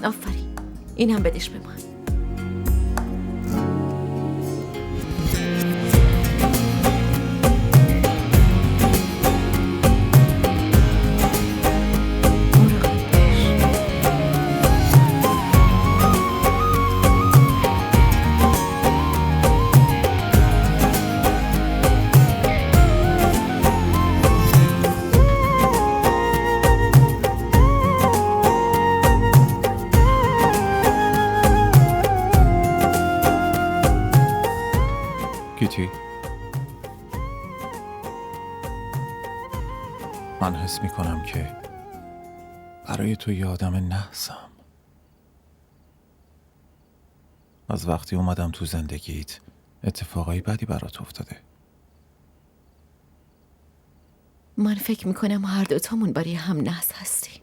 آفرین، این هم بدش به من. کیتی، من حس میکنم که برای تو یه آدم نحسم. از وقتی اومدم تو زندگیت اتفاقای بدی برات افتاده. من فکر میکنم هر دوتامون برای هم نحس هستیم.